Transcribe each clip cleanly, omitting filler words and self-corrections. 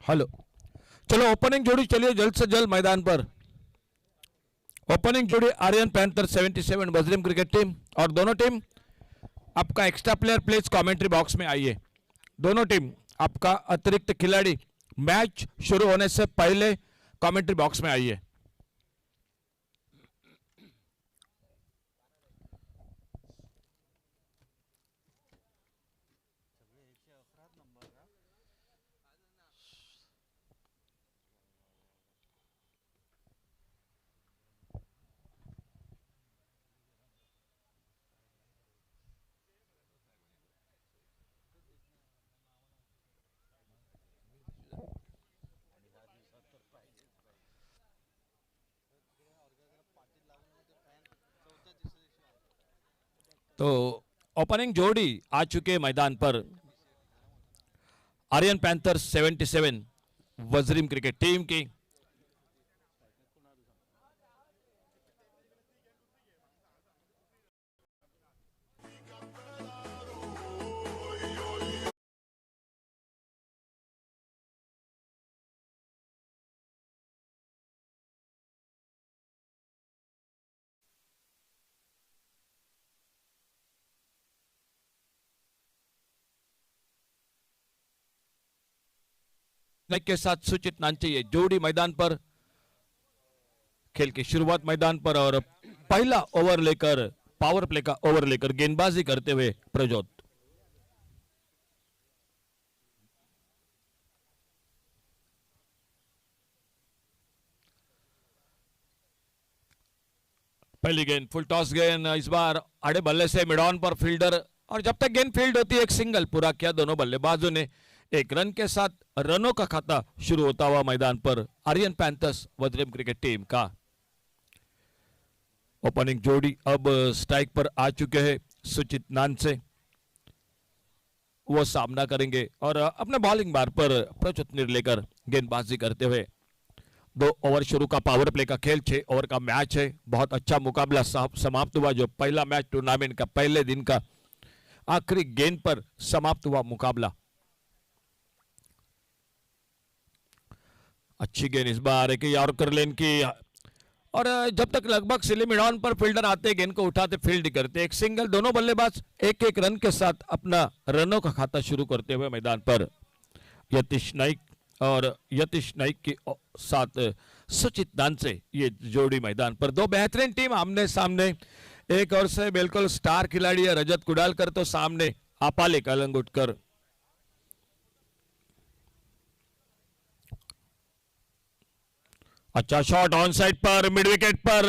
Hello, चलो opening जोड़ी चलिए जल्द से जल्द मैदान पर। ओपनिंग जोड़ी आर्यन पैंथर 77 वज्रिम क्रिकेट टीम। और दोनों टीम आपका extra player please commentary box में आइए। दोनों टीम आपका अतिरिक्त खिलाड़ी मैच शुरू होने से पहले कमेंट्री बॉक्स में आइए। तो ओपनिंग जोड़ी आ चुके मैदान पर। आर्यन पैंथर 77 वज्रिम क्रिकेट टीम की। के साथ सुचित नांचे ये जोड़ी मैदान पर। खेल की शुरुआत मैदान पर और पहला ओवर लेकर पावर प्ले का ओवर लेकर गेंदबाजी करते हुए प्रजोत। पहली गेंद फुल टॉस गेंद, इस बार आड़े बल्ले से मिड ऑन पर फील्डर, और जब तक गेंद फील्ड होती है एक सिंगल पूरा किया दोनों बल्लेबाजों ने। एक रन के साथ रनों का खाता शुरू होता हुआ मैदान पर आर्यन पैंथर्स वज्रिम क्रिकेट टीम का। ओपनिंग जोड़ी अब स्ट्राइक पर आ चुके हैं सुचित नानसे। वो सामना करेंगे और अपने बॉलिंग बार पर प्रचुत निर्लेकर गेंदबाजी करते हुए। 2 ओवर शुरू का पावर प्ले का खेल, 6 ओवर का मैच है। बहुत अच्छा मुकाबला समाप्त हुआ। जो पहला मैच टूर्नामेंट का पहले दिन का आखिरी गेंद पर समाप्त हुआ मुकाबला। अच्छी गेंद इस बार एक यॉर्कर लेन की, और जब तक लगभग सिले मिड ऑन पर फील्डर आते गेंद को उठाते फील्ड करते एक सिंगल। दोनों बल्लेबाज एक एक रन के साथ अपना रनों का खाता शुरू करते हुए मैदान पर। यतीश नाइक और यतीश नाइक के साथ सुचित नानसे ये जोड़ी मैदान पर। 2 बेहतरीन टीम आमने सामने। एक और से बिल्कुल स्टार खिलाड़ी है रजत कुडालकर, तो सामने आपाले कलंगुटकर। अच्छा शॉट ऑन साइड पर मिड विकेट पर,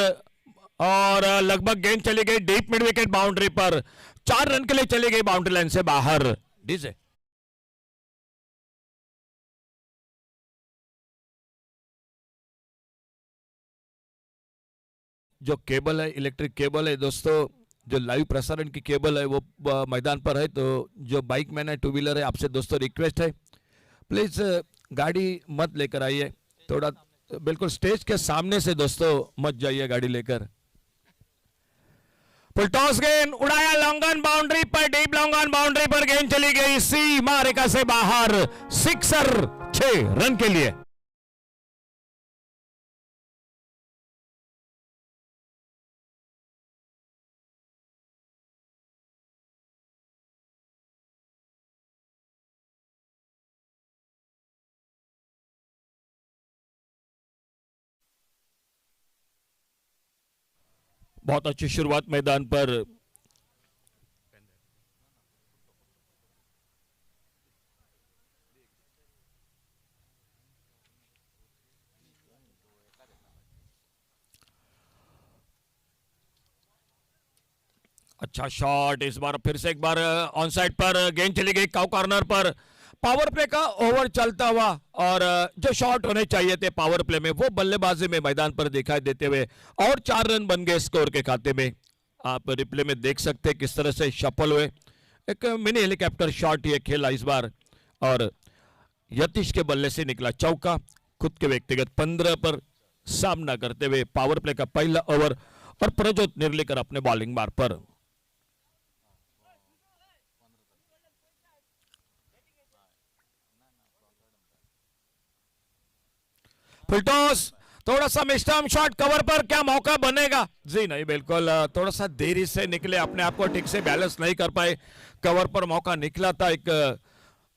और लगभग गेंद चली गई डीप मिड विकेट बाउंड्री पर। 4 रन के लिए चली गई बाउंड्री लाइन से बाहर। डीजे जो केबल है, इलेक्ट्रिक केबल है दोस्तों, जो लाइव प्रसारण की केबल है वो मैदान पर है। तो जो बाइक मैन है, 2 व्हीलर है, आपसे दोस्तों रिक्वेस्ट है प्लीज गाड़ी मत लेकर आइए। थोड़ा बिल्कुल स्टेज के सामने से दोस्तों मत जाइए गाड़ी लेकर। फुल टॉस गेंद उड़ाया लॉन्ग ऑन बाउंड्री पर, डीप लॉन्ग ऑन बाउंड्री पर गेंद चली गई सीमा रेखा से बाहर। सिक्सर 6 रन के लिए। बहुत अच्छी शुरुआत मैदान पर। अच्छा शॉट इस बार फिर से एक बार ऑन साइड पर गेंद चली गई काउ कॉर्नर पर। पावर प्ले का ओवर चलता हुआ, और जो शॉट होने चाहिए थे पावर प्ले में वो बल्लेबाजी में मैदान पर दिखाई देते हुए, और 4 रन बन गए स्कोर के खाते में। आप रिप्ले में देख सकते हैं किस तरह से सफल हुए। एक मिनी हेलीकॉप्टर शॉट ये खेला इस बार, और यतीश के बल्ले से निकला चौका। खुद के व्यक्तिगत 15 पर सामना करते हुए पावर प्ले का पहला ओवर, और प्रज्योत निर्लेकर अपने बॉलिंग बार पर। फुल टॉस, थोड़ा सा मिस्टर्म शॉट कवर पर, क्या मौका बनेगा? जी नहीं, बिल्कुल थोड़ा सा देरी से निकले, अपने आप को ठीक से बैलेंस नहीं कर पाए। कवर पर मौका निकला था, एक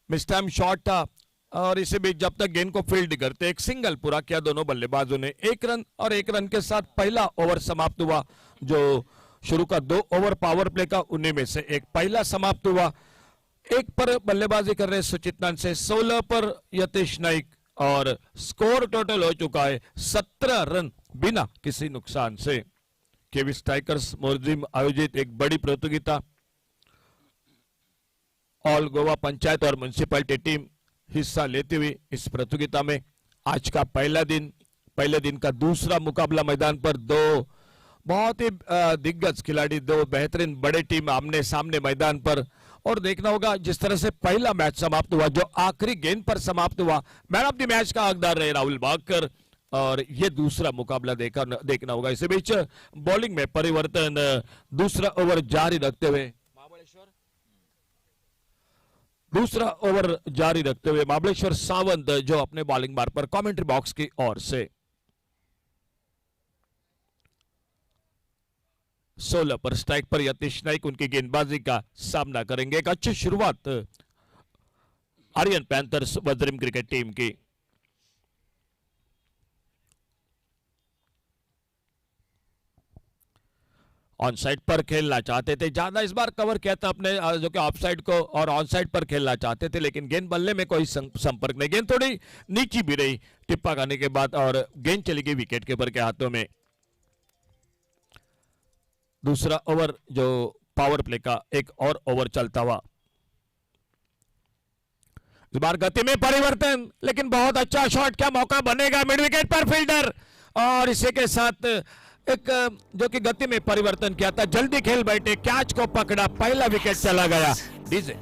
मिस्टर्म शॉट था, और इसी बीच जब तक गेंद को फील्ड करते एक सिंगल पूरा किया दोनों बल्लेबाजों ने। 1 रन और 1 रन के साथ पहला ओवर समाप्त हुआ। जो शुरू का 2 ओवर पावर प्ले का, उन्हीं में से एक पहला समाप्त हुआ। 1 पर बल्लेबाजी कर रहे सुचित नान से, 16 पर यतीश नाइक, और स्कोर टोटल हो चुका है 17 रन बिना किसी नुकसान से। केवी स्ट्राइकर्स मोरजिम आयोजित एक बड़ी प्रतियोगिता, ऑल गोवा पंचायत और म्युनिसिपैलिटी टीम हिस्सा लेती हुई इस प्रतियोगिता में आज का पहले दिन का दूसरा मुकाबला मैदान पर। 2 बहुत ही दिग्गज खिलाड़ी, 2 बेहतरीन बड़े टीम आमने सामने मैदान पर। और देखना होगा जिस तरह से पहला मैच समाप्त हुआ, जो आखिरी गेंद पर समाप्त हुआ, मैन ऑफ द मैच का हकदार रहे राहुल बागकर। और ये दूसरा मुकाबला देखना होगा। इसी बीच बॉलिंग में परिवर्तन, दूसरा ओवर जारी रखते हुए महाबलेश्वर सावंत जो अपने बॉलिंग मार्ग पर कमेंट्री बॉक्स की ओर से 16 पर स्ट्राइक पर यतीश नाइक उनकी गेंदबाजी का सामना करेंगे। एक अच्छी शुरुआत आर्यन पैंथर्स वज्रिम क्रिकेट टीम की। ऑन साइड पर खेलना चाहते थे, ज्यादा इस बार कवर किया था अपने जो कि ऑफ साइड को, और ऑन साइड पर खेलना चाहते थे, लेकिन गेंद बल्ले में कोई संपर्क नहीं। गेंद थोड़ी नीची भी रही टिप्पा खाने के बाद, और गेंद चली गई विकेट कीपर के हाथों में। दूसरा ओवर जो पावर प्ले का, एक और ओवर चलता हुआ। इस बार गति में परिवर्तन, लेकिन बहुत अच्छा शॉट, क्या मौका बनेगा? मिड विकेट पर फील्डर, और इसी के साथ एक जो कि गति में परिवर्तन किया था, जल्दी खेल बैठे, कैच को पकड़ा, पहला विकेट चला गया। डीजे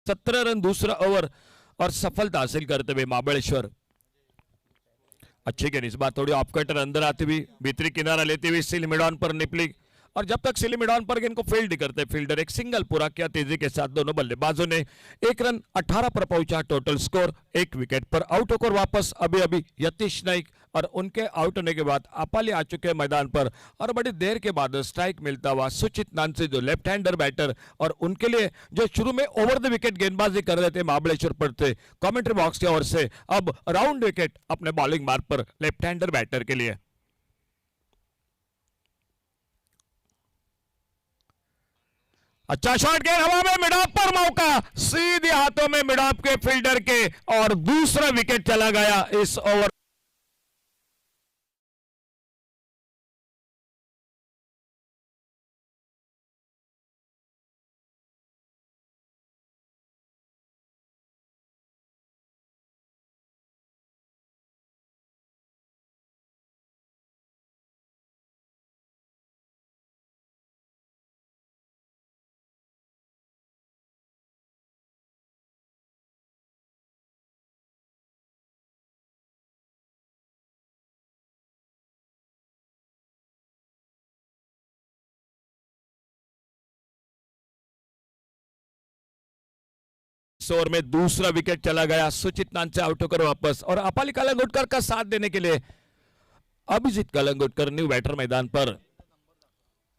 17 रन दूसरा ओवर, और सफलता हासिल करते हुए महाबलेश्वर। अच्छी गेंद, इस बार थोड़ी ऑफ कटर अंदर आती हुई, भीतरी किनारा लेती हुई सिल मिड ऑन पर निकली, और जब तक सिली मिड ऑन पर गेंद को फील्ड करते फील्डर एक सिंगल पूरा किया तेजी के साथ दोनों बल्लेबाजों ने। 1 रन 18 पर पहुंचा टोटल स्कोर, 1 विकेट पर आउट होकर वापस अभी यतीश नाइक, और उनके आउट होने के बाद अपाली आ चुके मैदान पर, और बड़ी देर के बाद स्ट्राइक मिलता हुआ सुचित नानसे जो लेफ्ट हैंडर बैटर, और उनके लिए जो शुरू में ओवर द विकेट गेंदबाजी कर रहे थे महाबलेश्वर पर थे, कमेंट्री बॉक्स की ओर से अब राउंड विकेट अपने बॉलिंग मार्ग पर लेफ्ट हैंडर बैटर के लिए। अच्छा शॉट, गेंद हवा में, मिड ऑफ पर मौका, सीधे हाथों में मिड ऑफ के फील्डर के, और दूसरा विकेट चला गया इस ओवर। ओवर में दूसरा विकेट चला गया, सुचित नान से आउट होकर वापस, और अपाली कलंगुटकर का साथ देने के लिए अभिजीत कलंगुटकर न्यू बैटर मैदान पर।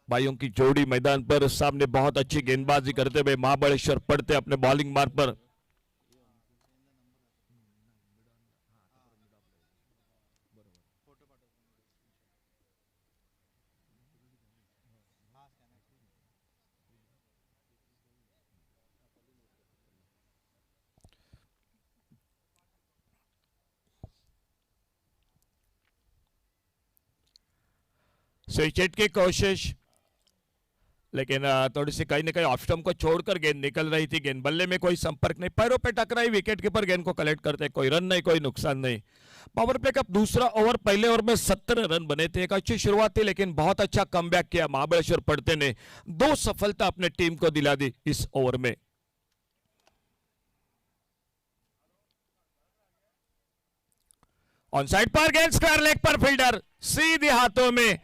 भाइयों की जोड़ी मैदान पर सामने बहुत अच्छी गेंदबाजी करते हुए महाबलेश्वर पड़ते अपने बॉलिंग मार्ग पर। स्विच हिट की कोशिश, लेकिन थोड़ी सी कहीं ना कहीं ऑफ स्टंप को छोड़कर गेंद निकल रही थी। गेंद बल्ले में कोई संपर्क नहीं, पैरों पे टकराई, विकेट कीपर गेंद को कलेक्ट करते, कोई रन नहीं, कोई नुकसान नहीं। पावर प्ले का दूसरा ओवर, पहले ओवर में 17 रन बने थे। एक अच्छी शुरुआत थी, लेकिन बहुत अच्छा कमबैक किया महाबलेश्वर पड़ते ने। 2 सफलता अपने टीम को दिला दी इस ओवर में। ऑन साइड पर गेंद स्क्वायर लेग पर, फील्डर सीधे हाथों में।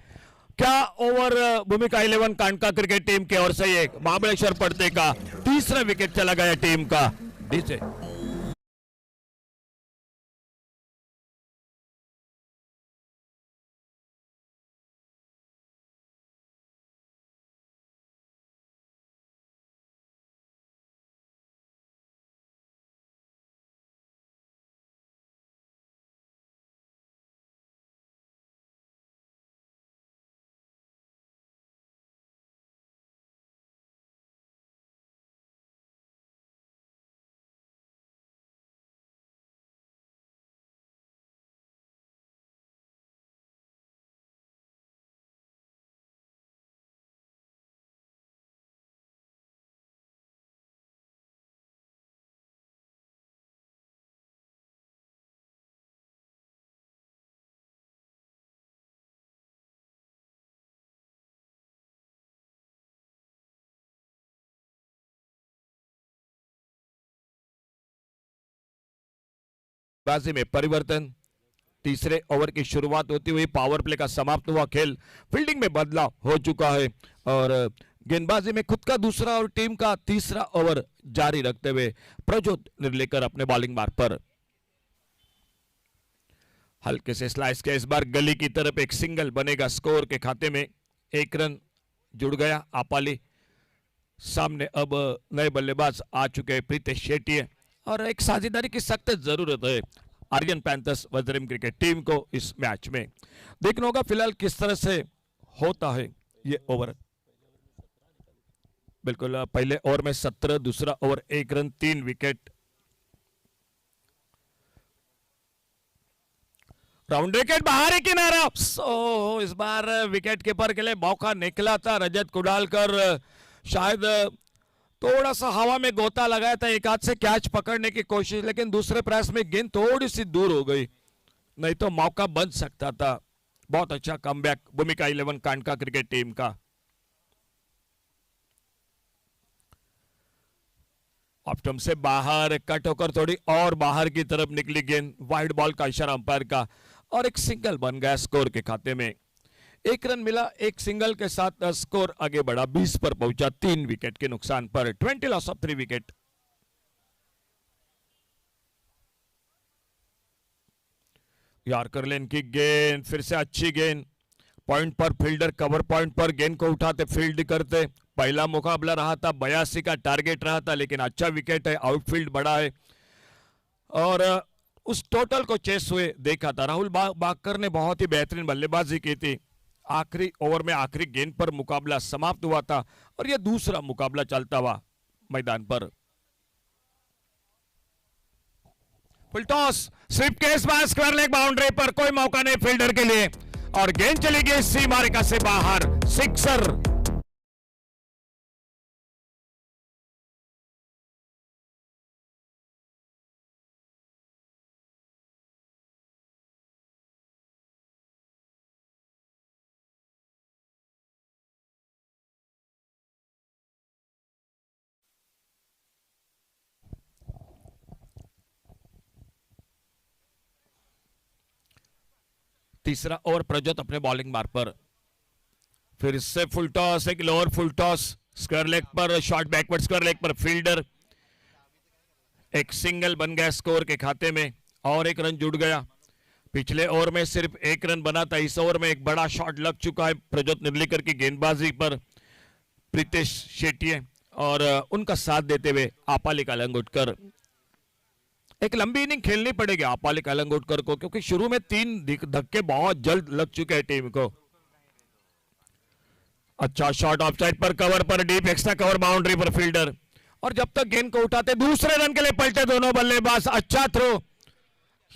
क्या ओवर भूमिका 11 कांडका क्रिकेट टीम की ओर से ये महाबलेश्वर पड़ते का तीसरा विकेट चला गया टीम का नीचे। बाजी में परिवर्तन, तीसरे ओवर की शुरुआत होती हुई पावर प्ले का समाप्त हुआ खेल। फील्डिंग में बदलाव हो चुका है और गेंदबाजी में खुद का दूसरा और टीम का तीसरा ओवर जारी रखते हुए प्रज्योत निर्लेकर अपने बॉलिंग मार्ग पर। हल्के से स्लाइस के इस बार गली की तरफ एक सिंगल बनेगा। स्कोर के खाते में 1 रन जुड़ गया। आपाली सामने अब नए बल्लेबाज आ चुके प्रीतेश शेट्टी और एक साझेदारी की सख्त जरूरत है Aryan panthers Vajram cricket team को इस मैच में। देखना होगा फिलहाल किस तरह से होता है ये ओवर। बिल्कुल पहले ओवर में 17, दूसरा over 1 run 3 wicket. Round wicket बाहरी किनारा। इस बार विकेट कीपर के लिए मौका निकला था रजत कुडालकर, शायद थोड़ा सा हवा में गोता लगाया था, एक हाथ से कैच पकड़ने की कोशिश, लेकिन दूसरे प्रयास में गेंद थोड़ी सी दूर हो गई, नहीं तो मौका बन सकता था। बहुत अच्छा कमबैक भूमिका 11 कांडका क्रिकेट टीम का। ऑफ स्टंप से बाहर कट होकर थोड़ी और बाहर की तरफ निकली गेंद, वाइड बॉल का इशारा अंपायर का और एक सिंगल बन गया स्कोर के खाते में। 1 रन मिला, एक सिंगल के साथ स्कोर आगे बढ़ा, 20 पर पहुंचा 3 विकेट के नुकसान पर। 20 लॉस ऑफ 3 विकेट। यॉर्कर लेन की गेंद, फिर से अच्छी गेंद, पॉइंट पर फील्डर कवर पॉइंट पर गेंद को उठाते फील्ड करते। पहला मुकाबला रहा था, 82 का टारगेट रहा था, लेकिन अच्छा विकेट है, आउटफील्ड बड़ा है और उस टोटल को चेस हुए देखा था। राहुल बाकर ने बहुत ही बेहतरीन बल्लेबाजी की थी। आखिरी ओवर में आखिरी गेंद पर मुकाबला समाप्त हुआ था और यह दूसरा मुकाबला चलता हुआ मैदान पर। फुल टॉस, स्वीप के इस बार स्क्वायर लेग बाउंड्री पर, कोई मौका नहीं फील्डर के लिए और गेंद चली गई सीमा रेखा से बाहर, सिक्सर। तीसरा ओवर प्रज्योत अपने बॉलिंग मार्ग पर, फिर से फुल टॉस, एक lower full toss, square leg पर, शॉर्ट बैकवर्ड स्क्वायर लेग पर फील्डर, एक सिंगल बन गया स्कोर के खाते में और 1 रन जुड़ गया। पिछले ओवर में सिर्फ 1 रन बना था, इस ओवर में एक बड़ा शॉट लग चुका है प्रज्योत निर्लेकर की गेंदबाजी पर प्रीतेश शेट्टी और उनका साथ देते हुए आपाली कलंगुटकर। एक लंबी इनिंग खेलनी पड़ेगी आपाली कलंगुटकर को, क्योंकि शुरू में 3 धक्के बहुत जल्द लग चुके हैं टीम को। अच्छा शॉट ऑफ साइड पर, कवर पर, डीप एक्स्ट्रा कवर बाउंड्री पर फील्डर और जब तक गेंद को उठाते दूसरे रन के लिए पलटे दोनों बल्लेबाज। अच्छा थ्रो,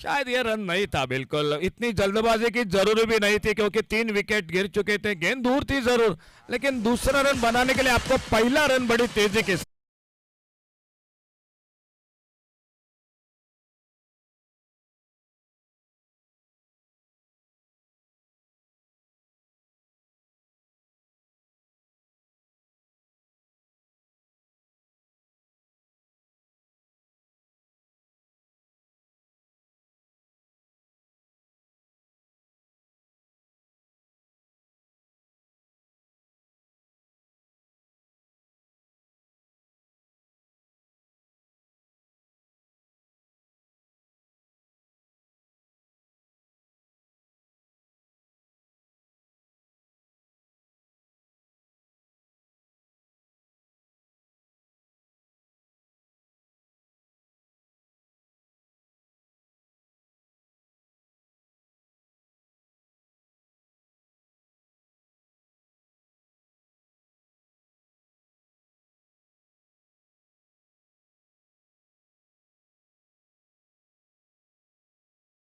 शायद ये रन नहीं था, बिल्कुल इतनी जल्दबाजी की जरूरी भी नहीं थी क्योंकि 3 विकेट गिर चुके थे, गेंद दूर थी जरूर, लेकिन दूसरा रन बनाने के लिए आपको पहला रन बड़ी तेजी के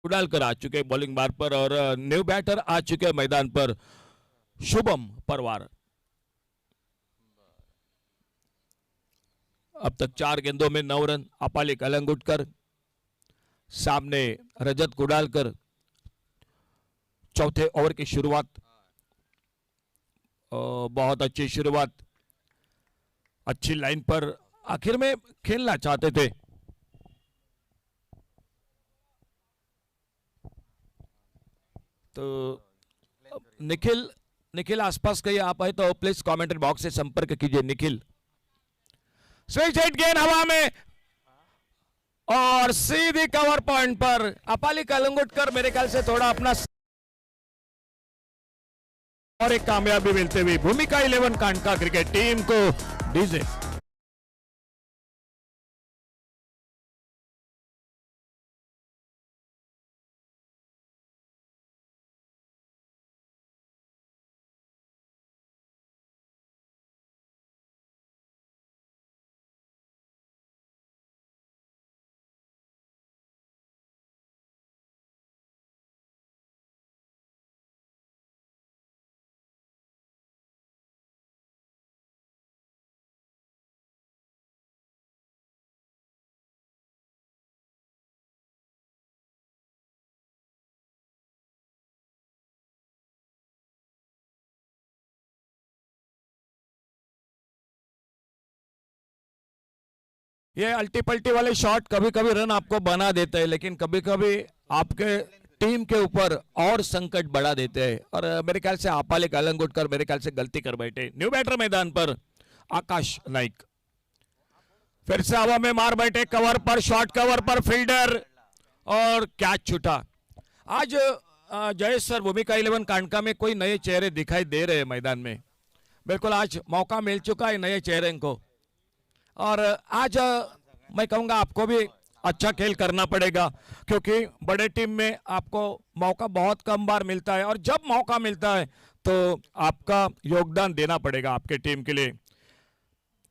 उड़ालकर आ चुके बॉलिंग बार पर और न्यू बैटर आ चुके मैदान पर शुभम परवार। अब तक 4 गेंदों में 9 रन। अपाली कलंगुटकर, सामने रजत कुडालकर। चौथे ओवर की शुरुआत, बहुत अच्छी शुरुआत, अच्छी लाइन पर आखिर में खेलना चाहते थे। तो निखिल आसपास कहीं आप आए तो प्लीज कमेंट बॉक्स से संपर्क कीजिए। निखिल, स्विच हिट गेंद हवा में और सीधी कवर पॉइंट पर। अपाली कलंगुटकर मेरे ख्याल से थोड़ा अपना और एक कामयाबी मिलते हुए भूमिका 11 कांडका क्रिकेट टीम को डीजे। ये अल्टी पल्टी वाले शॉट कभी कभी रन आपको बना देते हैं, लेकिन कभी कभी आपके टीम के ऊपर और संकट बढ़ा देते हैं। और मेरे ख्याल से अपाली कलंगुटकर मेरे ख्याल से गलती कर बैठे। न्यू बैटर मैदान पर आकाश नाइक, फिर से हवा में मार बैठे कवर पर, शॉर्ट कवर पर फील्डर और कैच छूटा। आज जयेश सर, भूमिका 11 कांडका में कोई नए चेहरे दिखाई दे रहे हैं मैदान में। बिल्कुल आज मौका मिल चुका है नए चेहरे को, और आज मैं कहूंगा आपको भी अच्छा खेल करना पड़ेगा क्योंकि बड़े टीम में आपको मौका बहुत कम बार मिलता है, और जब मौका मिलता है तो आपका योगदान देना पड़ेगा आपके टीम के लिए।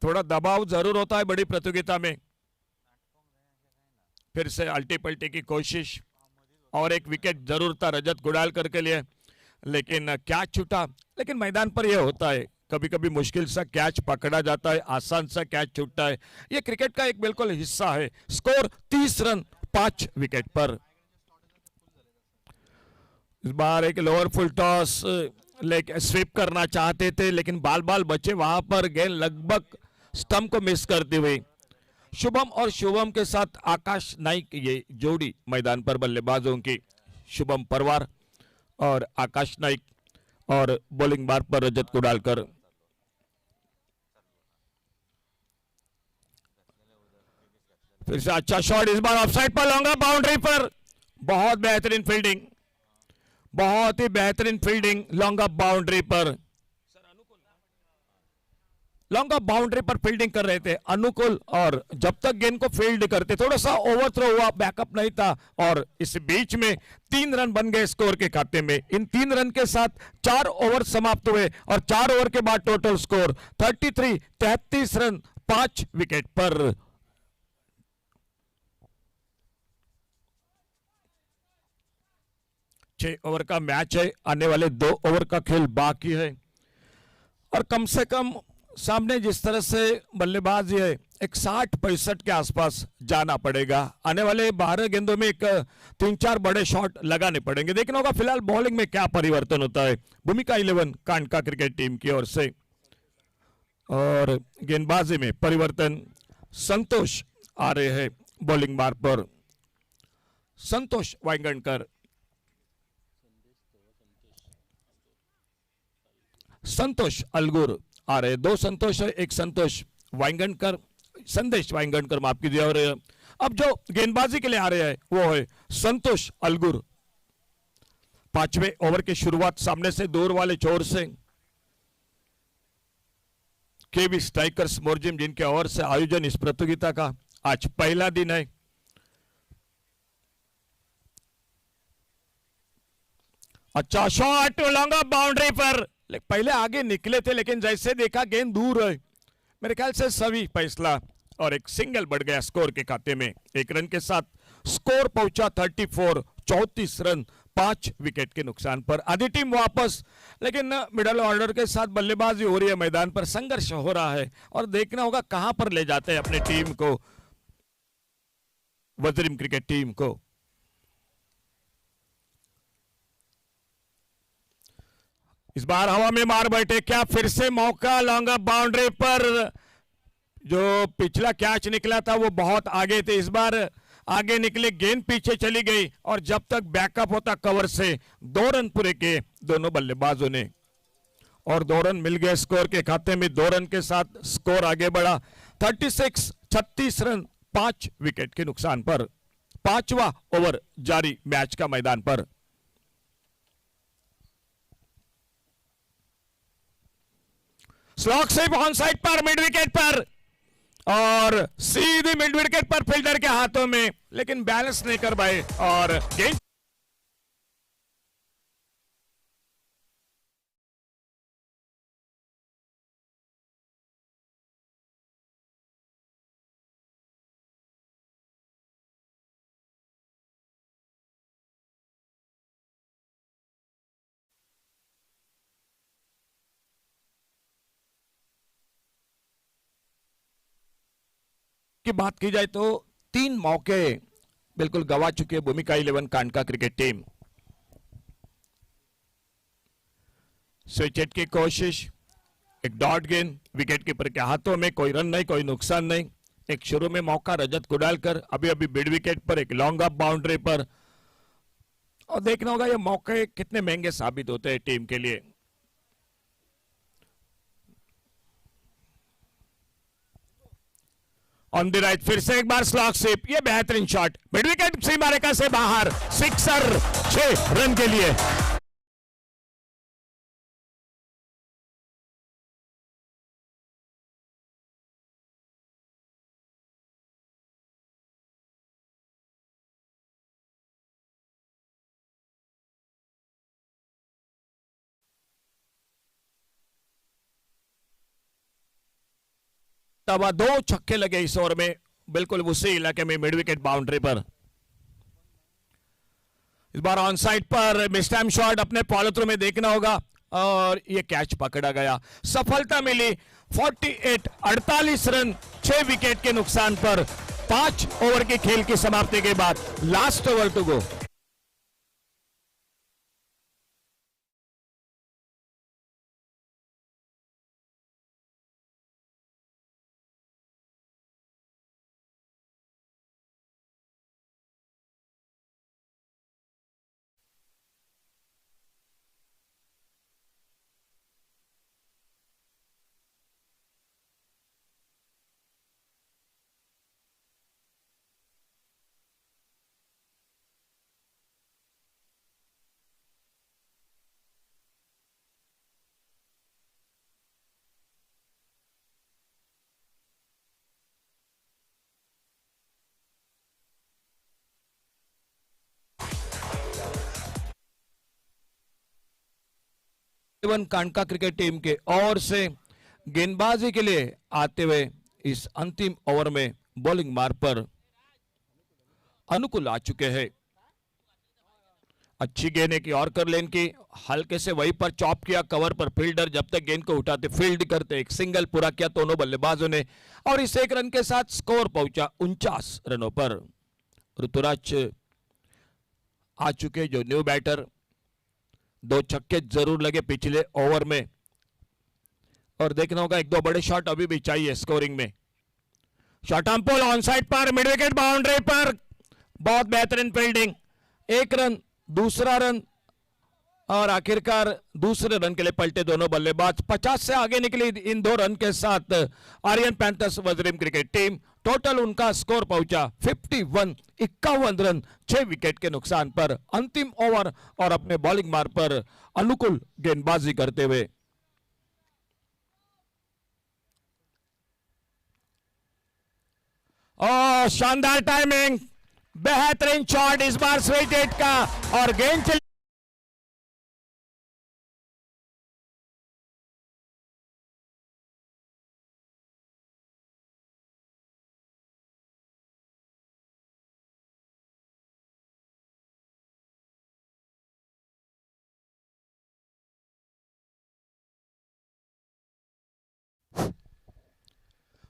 थोड़ा दबाव जरूर होता है बड़ी प्रतियोगिता में। फिर से अल्टी पल्टी की कोशिश और एक विकेट जरूर था रजत गुडालकर के लिए, लेकिन कैच छूटा। लेकिन मैदान पर यह होता है, कभी कभी मुश्किल सा कैच पकड़ा जाता है, आसान सा कैच छूटता है। यह क्रिकेट का एक बिल्कुल हिस्सा है। स्कोर 30 रन 5 विकेट पर। इस बार एक लोअर फुल टॉस लेके स्वीप करना चाहते थे, लेकिन बाल बाल बचे वहां पर। गेंद लगभग स्टंप को मिस करते हुए शुभम और शुभम के साथ आकाश नाइक, ये जोड़ी मैदान पर बल्लेबाजों की, शुभम परवार और आकाश नाइक, और बॉलिंग बार पर रजत कुडालकर। फिर से अच्छा शॉट, इस बार ऑफसाइड पर, लॉन्गा बाउंड्री पर। बहुत बेहतरीन फील्डिंग, बहुत ही बेहतरीन फील्डिंग लॉन्गा बाउंड्री पर। लॉन्गा बाउंड्री पर फील्डिंग कर रहे थे अनुकूल, और जब तक गेंद को फील्ड करते, थोड़ा सा ओवर थ्रो हुआ, बैकअप नहीं था, और इस बीच में 3 रन बन गए स्कोर के खाते में। इन 3 रन के साथ 4 ओवर समाप्त हुए, और 4 ओवर के बाद टोटल स्कोर 33 रन 5 विकेट पर। 6 ओवर का मैच है, आने वाले 2 ओवर का खेल बाकी है और कम से कम सामने जिस तरह से बल्लेबाजी है एक 60-65 के आसपास जाना पड़ेगा। आने वाले 12 गेंदों में एक 3-4 बड़े शॉट लगाने पड़ेंगे। देखना होगा फिलहाल बॉलिंग में क्या परिवर्तन होता है भूमिका 11 कांडका क्रिकेट टीम की ओर से। और गेंदबाजी में परिवर्तन, संतोष आ रहे हैं बॉलिंग मार्ग पर, संतोष वांगणकर, संतोष अलगुर आ रहे, 2 संतोष है, एक संतोष वांगणकर, संदेश वांगणकर माफ कीजिए। और अब जो गेंदबाजी के लिए आ रहे हैं वो है संतोष अलगुर। 5वें ओवर की शुरुआत सामने से दूर वाले छोर से केवी स्ट्राइकर्स मोरजिम, जिनके ओर से आयोजन इस प्रतियोगिता का आज पहला दिन है। अच्छा शॉट लॉन्ग बाउंड्री पर, पहले आगे निकले थे लेकिन जैसे देखा गेंद दूर है, मेरे ख्याल से सभी फैसला और एक सिंगल बढ़ गया स्कोर के खाते में। 1 रन के साथ स्कोर पहुंचा 34, 34 रन 5 विकेट के नुकसान पर। आधी टीम वापस, लेकिन मिडल ऑर्डर के साथ बल्लेबाजी हो रही है, मैदान पर संघर्ष हो रहा है और देखना होगा कहां पर ले जाते हैं अपनी टीम को, वजीरिम क्रिकेट टीम को। इस बार हवा में मार बैठे, क्या फिर से मौका लॉन्ग बाउंड्री पर, जो पिछला कैच निकला था वो बहुत आगे थे, इस बार आगे निकले, गेंद पीछे चली गई और जब तक बैकअप होता कवर से 2 रन पूरे किए दोनों बल्लेबाजों ने और 2 रन मिल गए स्कोर के खाते में। 2 रन के साथ स्कोर आगे बढ़ा 36, 36 रन 5 विकेट के नुकसान पर। 5वां ओवर जारी मैच का मैदान पर। स्लॉग से ऑन साइड पर मिड विकेट पर और सीधी मिड विकेट पर फील्डर के हाथों में, लेकिन बैलेंस नहीं कर पाए और गेंद की बात की जाए तो 3 मौके बिल्कुल गवा चुकी है भूमिका 11 कांडका क्रिकेट टीम। स्विच हिट की कोशिश, एक डॉट गेंद विकेट कीपर के हाथों में, कोई रन नहीं, कोई नुकसान नहीं। एक शुरू में मौका रजत कुडालकर, अभी अभी मिड विकेट पर, एक लॉन्ग अप बाउंड्री पर, और देखना होगा ये मौके कितने महंगे साबित होते हैं टीम के लिए। ऑन द राइट, फिर से एक बार स्लॉग स्वीप, ये बेहतरीन शॉट, मिड विकेट सीमा रेखा से बाहर, सिक्सर, 6 रन के लिए। तब 2 छक्के लगे इस ओवर में, बिल्कुल उसी इलाके में मिड विकेट बाउंड्री पर। इस बार ऑन साइड पर मिस टाइम शॉट अपने फॉलो थ्रू में देखना होगा और ये कैच पकड़ा गया, सफलता मिली। 48, 48 रन 6 विकेट के नुकसान पर 5 ओवर के खेल की समाप्ति के बाद last over to go. Kandka cricket team के ओर से गेंदबाजी के लिए आते हुए इस अंतिम ओवर में बॉलिंग मार्ग पर अनुकूल आ चुके हैं। अच्छी गेंद एक और कर लेन की, हल्के से वहीं पर चॉप किया कवर पर, फील्डर जब तक गेंद को उठाते फील्ड करते, एक सिंगल पूरा किया दोनों बल्लेबाजों ने और इस एक रन के साथ स्कोर पहुंचा 49 रनों पर। ऋतुराज आ चुके जो न्यू बैटर, 2 छक्के जरूर लगे पिछले ओवर में और देखना होगा 1-2 बड़े शॉट अभी भी चाहिए स्कोरिंग में। Short arm pull on side पर, मिड विकेट बाउंड्री पर, बहुत बेहतरीन फील्डिंग, 1 रन, दूसरा रन और आखिरकार दूसरे रन के लिए पलटे दोनों बल्लेबाज। 50 से आगे निकली इन 2 रन के साथ Aryan Panthers Wazirim cricket team. Total उनका स्कोर पहुंचा 51, 51 रन 6 विकेट के नुकसान पर अंतिम ओवर और अपने बॉलिंग मार्ग पर अनुकूल गेंदबाजी करते हुए। और शानदार टाइमिंग, बेहतरीन शॉट इस बार स्वीट हिट का और गेंद चली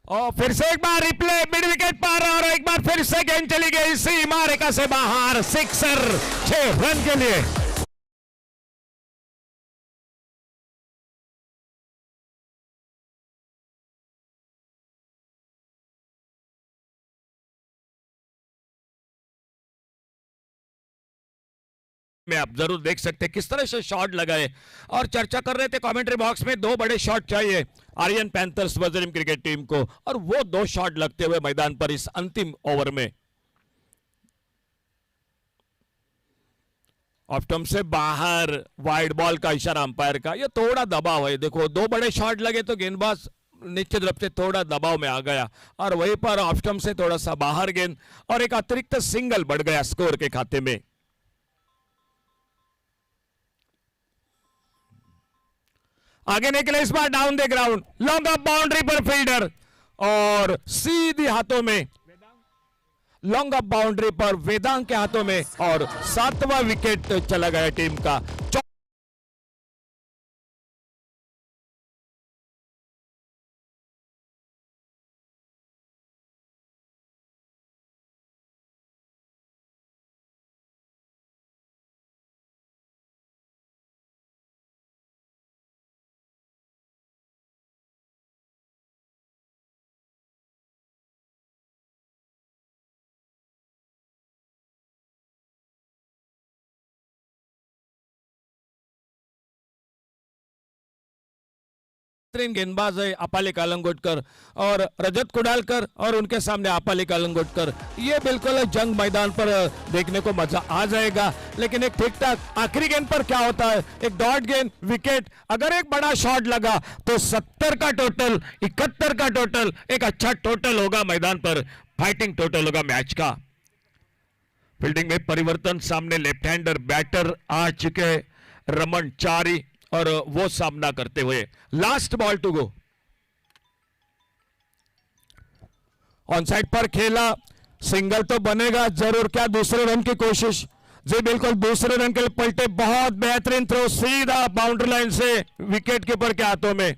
और फिर से एक बार रिप्ले मिड विकेट पर और एक बार फिर से गेंद चली गई सीमा रेखा से बाहर, सिक्सर 6 रन के लिए। में आप जरूर देख सकते हैं किस तरह से शॉट लगाए और चर्चा कर रहे थे कमेंट्री बॉक्स में 2 बड़े शॉट चाहिए Aryan Panthers Wazirim cricket team को और वो 2 शॉट लगते हुए मैदान पर इस अंतिम ओवर में। ऑफ स्टंप से बाहर वाइड बॉल का इशारा अंपायर का, ये थोड़ा दबाव है। देखो 2 बड़े शॉट लगे तो गेंदबाज निश्चित रूप से थोड़ा दबाव में आ गया और वहीं पर ऑफ स्टंप से थोड़ा सा बाहर गेंद और एक अतिरिक्त सिंगल बढ़ गया स्कोर के खाते में। आगे निकले इस बार down the ground, long off boundary पर फील्डर और सीधी हाथों में, लॉन्ग ऑफ बाउंड्री पर वेदांग के हाथों में और 7वां विकेट चला गया टीम का। गेंदबाज है अपाली कालंगोटकर और रजत कुडालकर और उनके सामने अपाली कालंगोटकर, ये बिल्कुल जंग मैदान पर देखने को मजा आ जाएगा। लेकिन एक ठीक ठाक आखिरी गेंद पर क्या होता है, एक डॉट गेंद विकेट, अगर एक बड़ा शॉट लगा तो 70 का टोटल, 71 का टोटल, एक अच्छा टोटल होगा मैदान पर, फाइटिंग टोटल होगा मैच का। फील्डिंग में परिवर्तन, सामने लेफ्ट हैंडर बैटर आ चुके रमन चारी और वो सामना करते हुए। Last ball to go, on side पर खेला, सिंगल तो बनेगा जरूर, क्या दूसरे रन की कोशिश, जी बिल्कुल दूसरे रन के लिए पलटे, बहुत बेहतरीन थ्रो सीधा बाउंड्री लाइन से विकेट कीपर के हाथों में।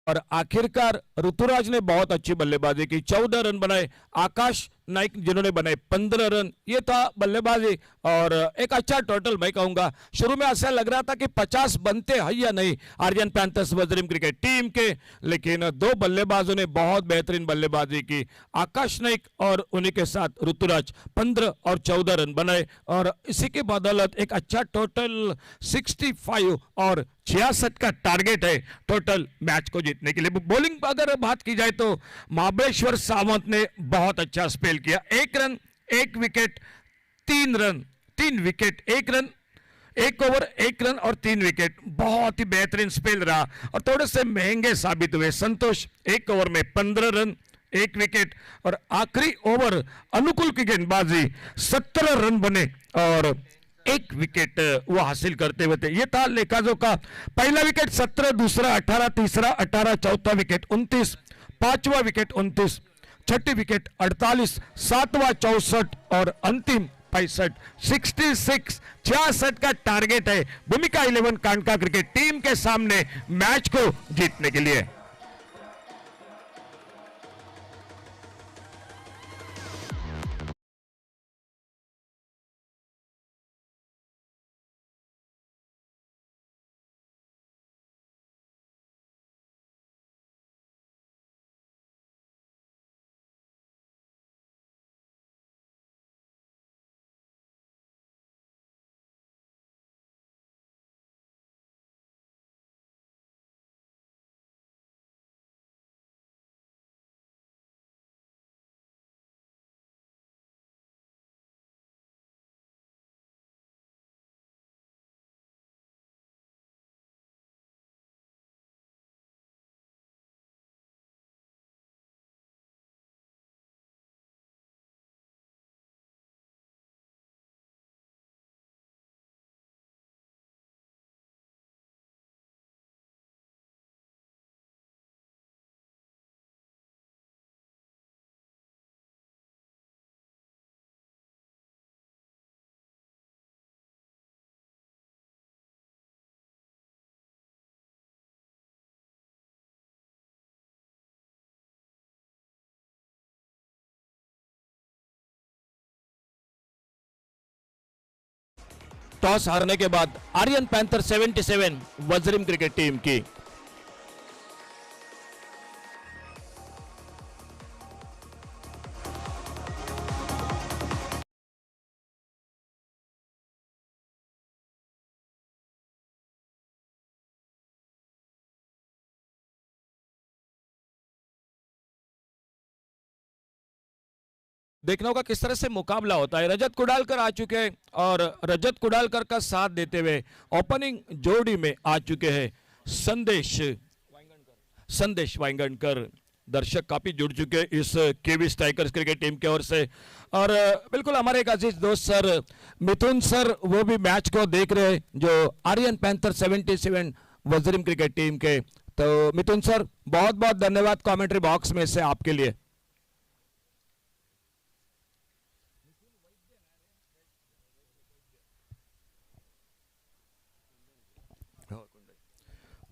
और आखिरकार ऋतुराज ने बहुत अच्छी बल्लेबाजी की, 14 रन बनाए, आकाश नाइक जिन्होंने बनाए 15 रन। ये था बल्लेबाजी और एक अच्छा टोटल मैं कहूंगा। शुरू में ऐसा लग रहा था कि 50 बनते हैं या नहीं Aryan Panthers Wazirim cricket team के, लेकिन दो बल्लेबाजों ने बहुत बेहतरीन बल्लेबाजी की। आकाश नाइक और उन्हीं के साथ ऋतुराज 15 और 14 रन बनाए और इसी के बदौलत एक अच्छा टोटल 65 और 66 का टारगेट है टोटल मैच को जीतने के लिए। बॉलिंग अगर बात की जाए तो महाबलेश्वर सावंत ने बहुत अच्छा स्पेल किया। 1 run 1 wicket 3 run 3 wicket 1 run 1 over 1 run और 3 विकेट। बहुत ही बेहतरीन स्पेल रहा और थोड़े से महंगे साबित हुए। संतोष 1 ओवर में 15 रन 1 विकेट और आखिरी ओवर अनुकूल की गेंदबाजी 17 रन बने और 1 विकेट वो हासिल करते हुए थे। ये था लेखाजो का पहला विकेट 17, दूसरा 18, तीसरा 18, चौथा विकेट 29, पांचवा विकेट 29, छठी विकेट 48, सातवां 64 और अंतिम 65 66 का टारगेट है भूमिका 11 कांडका क्रिकेट टीम के सामने मैच को जीतने के लिए। टॉस हारने के बाद आर्यन पैंथर 77 वजीरिम क्रिकेट टीम की। देखना होगा किस तरह से मुकाबला होता है। रजत कुडालकर आ चुके हैं और रजत कुडालकर का साथ देते हुए ओपनिंग जोड़ी में आ चुके हैं संदेश वाइंगणकर। दर्शक काफी जुड़ चुके हैं इस केवी स्ट्राइकर्स क्रिकेट टीम की ओर से और बिल्कुल हमारे एक अजीज दोस्त सर मिथुन सर वो भी मैच को देख रहे हैं जो आर्यन पैंथर 77 वजीरिम क्रिकेट टीम के। तो मिथुन सर बहुत बहुत धन्यवाद कमेंट्री बॉक्स में से आपके लिए।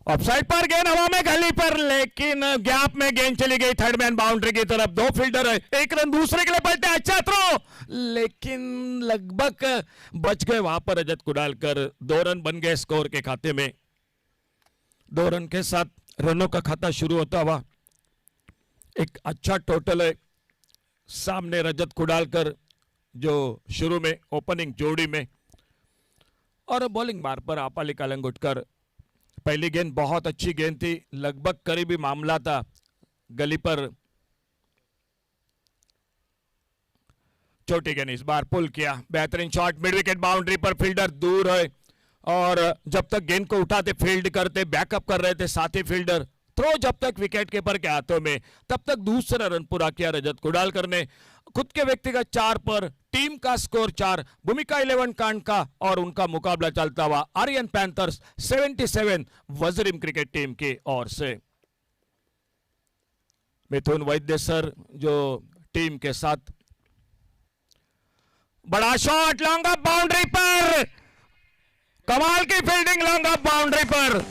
ऑफसाइड पर गेंद हवा में गली पर, लेकिन गैप में गेंद चली गई थर्ड मैन बाउंड्री की तरफ। 2 फील्डर है, 1 रन दूसरे के लिए पलटे, अच्छा थ्रो, लेकिन लगभग बच गए वहां पर रजत कुडालकर। 2 रन बन गए स्कोर के खाते में। 2 रन के साथ रनों का खाता शुरू होता हुआ एक अच्छा टोटल है। सामने रजत कुडालकर जो शुरू में ओपनिंग जोड़ी में और बॉलिंग मार पर आपाली कालंगुटकर। पहली गेंद बहुत अच्छी गेंद थी, लगभग करीबी मामला था, गली पर छोटी गेंद इस बार पुल किया। बेहतरीन शॉट, मिड विकेट बाउंड्री पर, फील्डर दूर है और जब तक गेंद को उठाते फील्ड करते बैकअप कर रहे थे साथी फील्डर। थ्रो जब तक विकेट कीपर के हाथों में, तब तक दूसरा रन पूरा किया रजत कुडालकर ने। खुद के व्यक्तिगत 4 पर टीम का स्कोर 4, भूमिका 11 कांडका और उनका मुकाबला चलता हुआ आर्यन पैंथर्स 77 वजीरिम क्रिकेट टीम की ओर से। मिथुन वैद्य सर जो टीम के साथ, बड़ा शॉट लॉन्ग ऑफ बाउंड्री पर, कमाल की फील्डिंग लॉन्ग ऑफ बाउंड्री पर।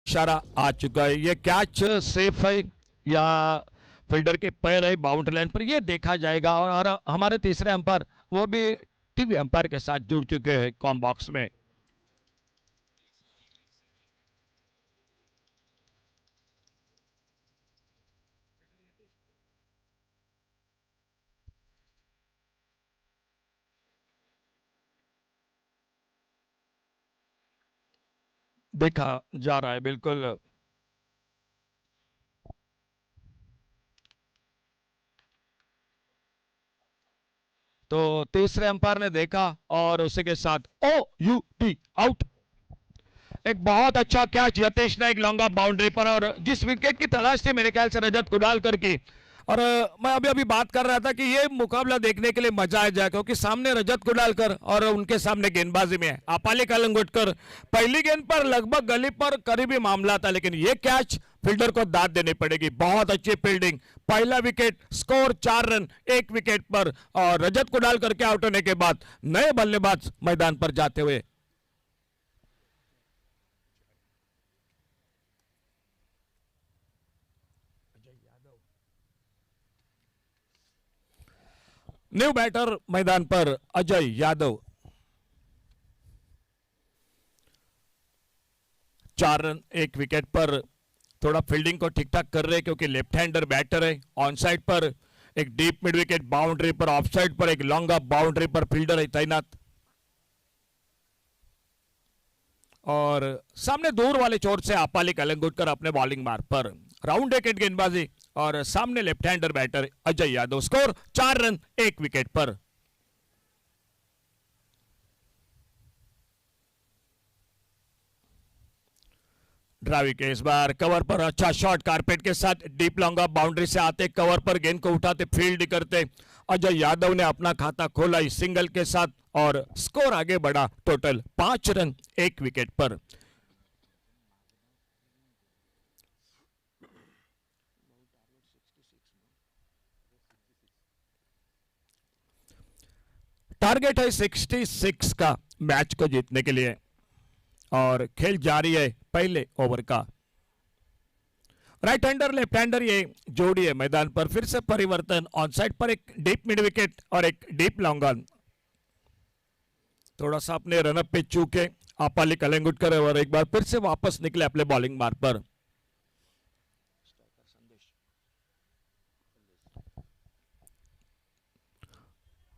इशारा आ चुका है। ये कैच सेफ है या फील्डर के पैर है बाउंड्री लाइन पर, ये देखा जाएगा। और हमारे तीसरे अंपायर वो भी टीवी अंपायर के साथ जुड़ चुके हैं कॉम बॉक्स में। देखा जा रहा है बिल्कुल। तो तीसरे अंपायर ने देखा और उसी के साथ OUT आउट। एक बहुत अच्छा कैच यतेश नायक लॉन्ग ऑफ बाउंड्री पर, और जिस विकेट की तलाश थी मेरे ख्याल से रजत कुडालकर की। और मैं अभी अभी बात कर रहा था कि ये मुकाबला देखने के लिए मजा आ जाए, क्योंकि सामने रजत कुडालकर और उनके सामने गेंदबाजी में आपाली कलंगुटकर। पहली गेंद पर लगभग गली पर करीबी मामला था, लेकिन ये कैच फील्डर को दाद देनी पड़ेगी। बहुत अच्छी फील्डिंग, पहला विकेट, स्कोर 4 रन 1 विकेट पर। और रजत कुडालकर के आउट होने के बाद नए बल्लेबाज मैदान पर जाते हुए। न्यू बैटर मैदान पर अजय यादव। 4 रन 1 विकेट पर। थोड़ा फील्डिंग को ठीक ठाक कर रहे हैं, क्योंकि लेफ्ट हैंडर बैटर है। ऑन साइड पर एक डीप मिड विकेट बाउंड्री पर, ऑफ साइड पर एक लॉन्ग ऑफ बाउंड्री पर फील्डर है तैनात। और सामने दूर वाले चोर से आपाली कलंगुटकर अपने बॉलिंग मार्ग पर। राउंड विकेट गेंदबाजी और सामने left hander batter Ajay Yadav. Score 4 run 1 wicket पर। ड्रावी के इस बार कवर पर अच्छा शॉट, कारपेट के साथ डीप लॉन्ग ऑफ बाउंड्री से आते, कवर पर गेंद को उठाते, फील्ड करते अजय यादव ने अपना खाता खोला इस सिंगल के साथ। और स्कोर आगे बढ़ा, टोटल 5 रन 1 विकेट पर। टारगेट है 66 का मैच को जीतने के लिए, और खेल जारी है पहले ओवर का। राइट हैंडर लेफ्ट हैंडर ये जोड़ी है मैदान पर। फिर से परिवर्तन, ऑन साइड पर एक डीप मिड विकेट और एक डीप लॉन्ग ऑन। थोड़ा सा अपने रनअप पे चूके आपाली कलंगुटकर, और एक बार फिर से वापस निकले अपने बॉलिंग मार्ग पर।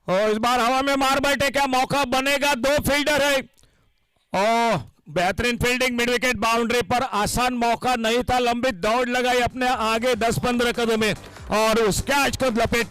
और इस बार हवा में मार बैठे, क्या मौका बनेगा? 2 फील्डर है। ओह, बेहतरीन फील्डिंग, मिड विकेट बाउंड्री पर। आसान मौका नहीं था, लंबी दौड़ लगाई अपने आगे 10-15 कदम में और उस कैच को लपेट।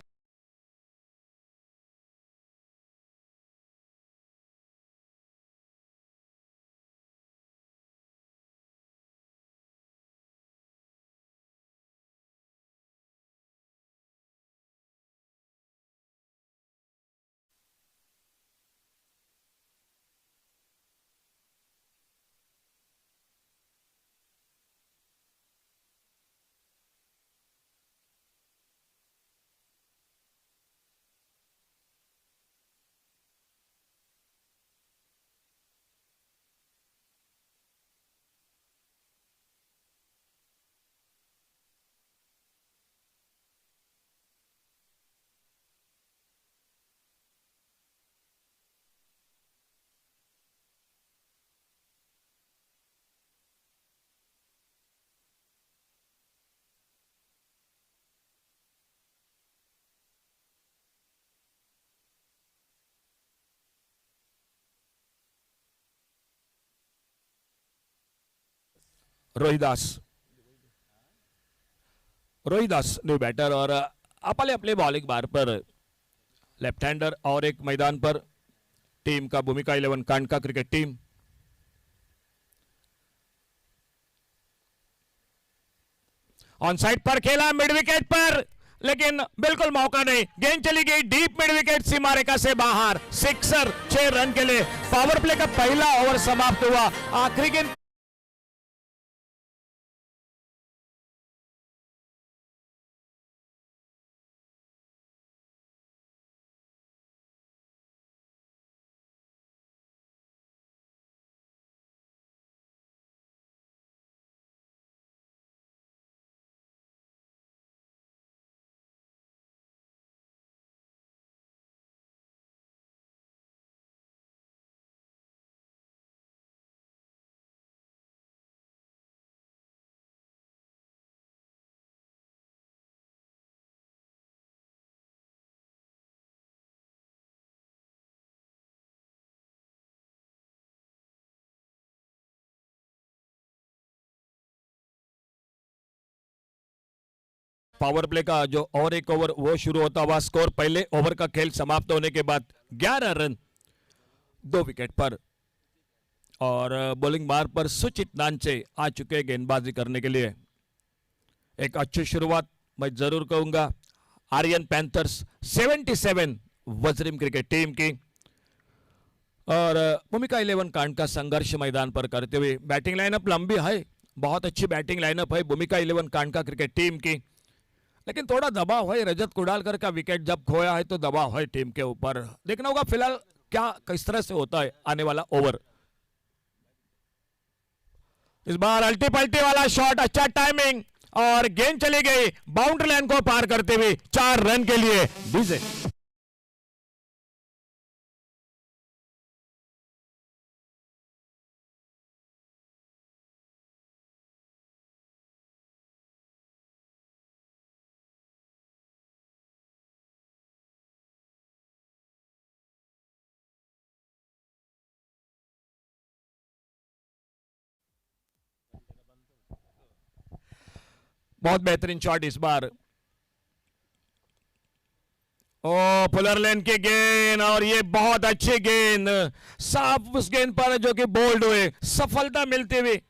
रोहिदास, रोहिदास न्यू बैटर, और अपने अपने बॉलिंग बार पर लेफ्ट हैंडर और एक मैदान पर। टीम का भूमिका 11 कांडका क्रिकेट टीम। ऑन साइड पर खेला मिड विकेट पर, लेकिन बिल्कुल मौका नहीं। गेंद चली गई डीप मिड विकेट सीमा रेखा से बाहर। सिक्सर 6 रन के लिए। पावर प्ले का पहला ओवर समाप्त हुआ। आखिरी गेंद पावर प्ले का जो और एक ओवर वो शुरू होता हुआ स्कोर पहले ओवर का खेल समाप्त होने के बाद 11 रन 2 विकेट पर। और बॉलिंग मार पर सुचित नानचे आ चुके गेंदबाजी करने के लिए। एक अच्छी शुरुआत मैं जरूर कहूंगा आर्यन पैंथर्स 77 वजरिम क्रिकेट टीम की। और भूमिका 11 कांड का संघर्ष मैदान पर करते हुए बैटिंग लाइनअप लंबी है, बहुत अच्छी बैटिंग लाइनअप है भूमिका 11 कांड का क्रिकेट टीम की, लेकिन थोड़ा दबाव है। रजत कुडालकर का विकेट जब खोया है तो दबाव है टीम के ऊपर। देखना होगा फिलहाल क्या किस तरह से होता है आने वाला ओवर। इस बार अल्टी पल्टी वाला शॉट, अच्छा टाइमिंग और गेंद चली गई बाउंड्री लाइन को पार करते हुए 4 रन के लिए डीजे। बहुत बेहतरीन शॉट इस बार। ओ पुलर लेन की गेंद और ये बहुत अच्छी गेंद, साफ उस गेंद पर जो कि बोल्ड हुए, सफलता मिलती हुई।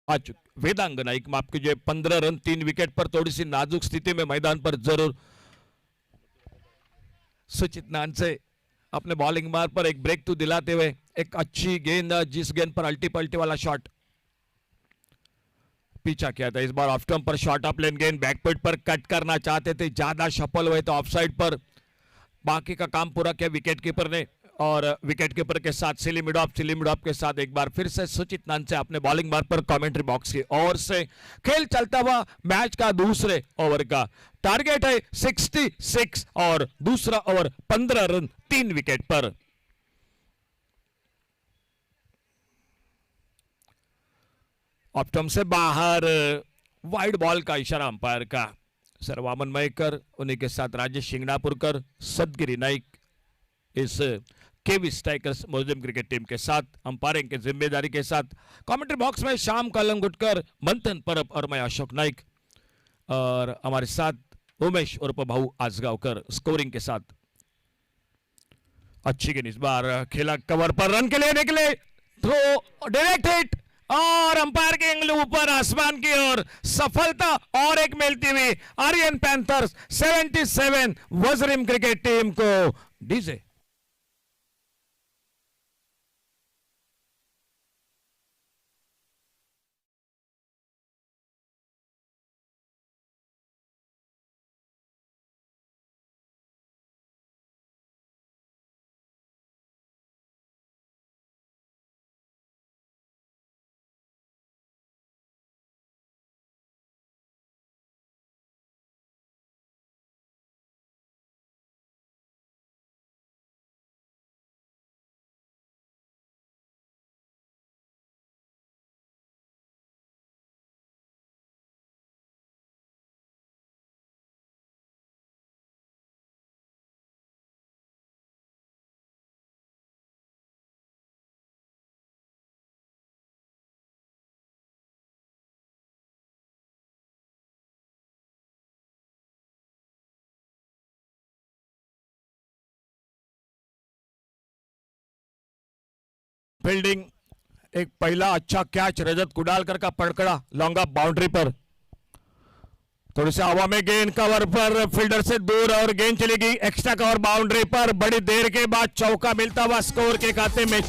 आज वेदांग नाइक माफ कीजिए 15 रन 3 विकेट पर थोड़ी सी नाजुक स्थिति में मैदान पर जरूर। सुचित नान से अपने बॉलिंग मार पर एक ब्रेक थ्रू दिलाते हुए एक अच्छी गेंद, जिस गेंद पर अल्टी पल्टी वाला शॉट पीछा किया था। इस बार ऑफ स्टंप पर शॉट अप लेन गेंद बैकफुट पर कट करना चाहते थे, ज्यादा सफल हुए तो ऑफसाइड पर बाकी का काम पूरा किया विकेट कीपर ने। और विकेट कीपर के साथ सिली मिड ऑफ के साथ एक बार फिर से सुचित नान से अपने बॉलिंग मार पर कमेंट्री बॉक्स की ओर से खेल चलता हुआ मैच का दूसरे ओवर का टारगेट है 66 और दूसरा ओवर 15 रन 3 विकेट पर। ऑफ स्टंप से बाहर वाइड बॉल का इशारा अंपायर का। सर वामन मयकर, उन्हीं के साथ राजेश शिंगणापुरकर, सदगिरी नाइक इस केवी स्ट्राइकर्स मुस्लिम क्रिकेट टीम के साथ अंपायरिंग की जिम्मेदारी के साथ। कमेंट्री बॉक्स में श्याम कलंगुटकर, मंथन परब और मैं अशोक नाइक, और हमारे साथ उमेश उर्फ भाऊ आजगावकर स्कोरिंग के साथ। अच्छी गेंद इस बार खेला कवर पर, रन के लिए निकले, थ्रो डायरेक्ट हिट और अंपायर के एंगल ऊपर आसमान की ओर सफलता और एक मिलती हुई आर्यन पैंथर्स 77 वजरिम क्रिकेट टीम को डीजे। फील्डिंग, एक पहला अच्छा कैच रजत कुडालकर का पकड़ा लॉन्ग ऑफ बाउंड्री पर, थोड़ी सी हवा में गेंद कवर पर फील्डर से दूर और गेंद चलेगी एक्स्ट्रा कवर बाउंड्री पर। बड़ी देर के बाद चौका मिलता हुआ स्कोर के खाते में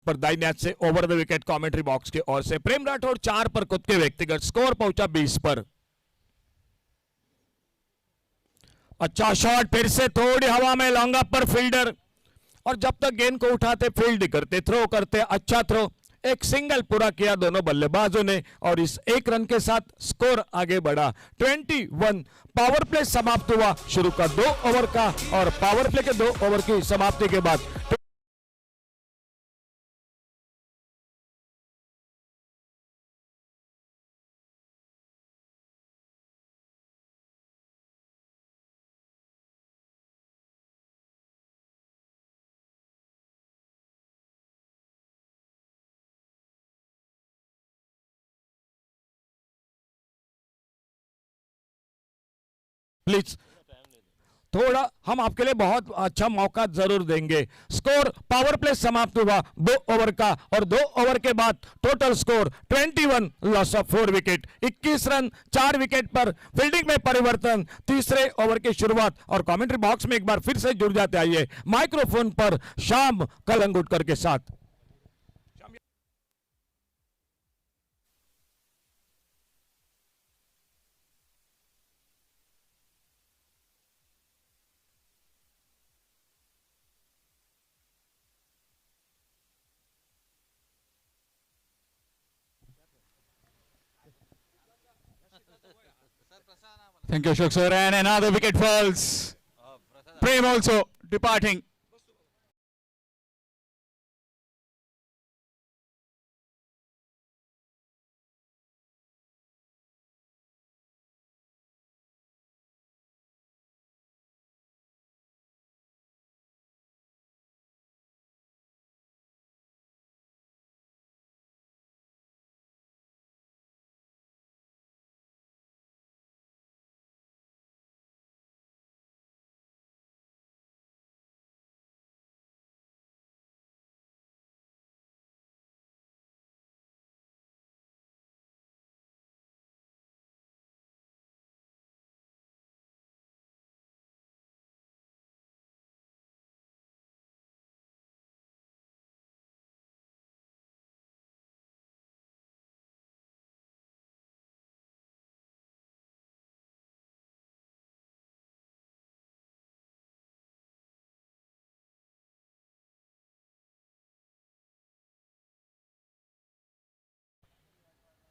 पर दाई मैच से over the wicket commentary box के ओर से प्रेम राठौड़ 4 पर खुद के व्यक्तिगत स्कोर पहुंचा 20 पर। अच्छा शॉट, फिर से थोड़ी हवा में लॉन्ग अप पर फील्डर, और जब तक गेंद को उठाते फील्ड करते थ्रो करते, अच्छा थ्रो, एक सिंगल पूरा किया दोनों बल्लेबाजों ने और इस एक रन के साथ स्कोर आगे बढ़ा 21। पावर प्ले समाप्त हुआ शुरू का 2 ओवर का, और पावर प्ले के 2 ओवर की समाप्ति के बाद प्लीज थोड़ा हम आपके लिए बहुत अच्छा मौका जरूर देंगे। स्कोर पावर प्ले समाप्त हुआ 2 ओवर का, और 2 ओवर के बाद total score 21, loss of 4 wicket, 21 run 4 wicket पर। फील्डिंग में परिवर्तन तीसरे ओवर की शुरुआत, और कमेंट्री बॉक्स में एक बार फिर से जुड़ जाते आइए माइक्रोफोन पर शाम कलंगुटकर के साथ। Thank you, Ashok sir. And another wicket falls. Prem also departing.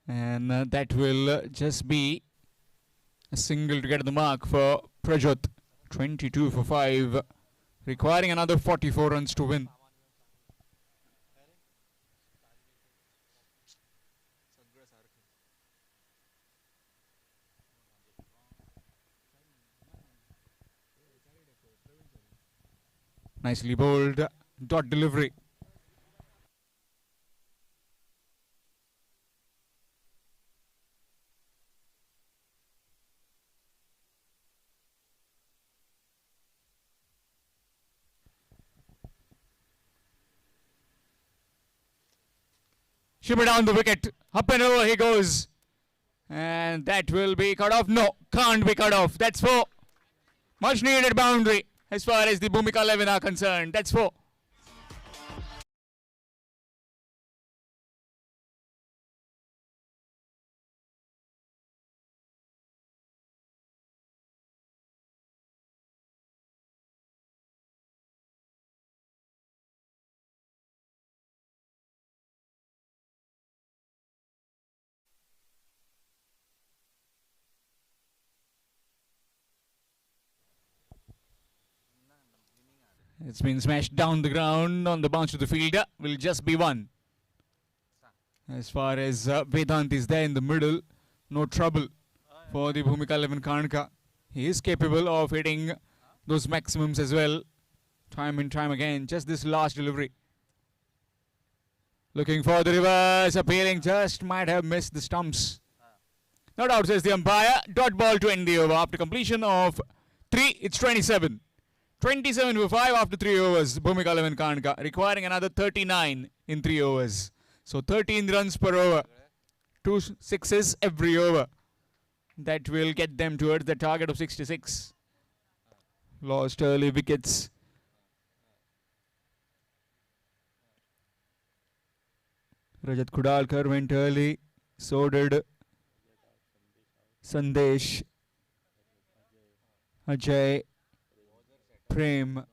And that will just be a single to get the mark for Prajot. 22 for 5, requiring another 44 runs to win. Nicely bowled, dot delivery. Shimmer down the wicket, up and over he goes. And that will be cut off. No, can't be cut off. That's 4. Much needed boundary as far as the Bhumika 11 are concerned. That's 4. It's been smashed down the ground on the bounce to the fielder. Will just be 1. As far as Vedant is there in the middle, no trouble for the Bhumika 11 Karnaka. He is capable of hitting those maximums as well. Time and time again. Just this last delivery. Looking for the reverse, appealing, just might have missed the stumps. Not out, says the umpire. Dot ball to end the over. After completion of 3, it's 27. 27 for 5 after 3 overs. Bhumika 11 Karnka requiring another 39 in 3 overs. So 13 runs per over. 2 sixes every over. That will get them towards the target of 66. Lost early wickets. Rajat Kudalkar went early. So did Sandesh, Ajay, Prem,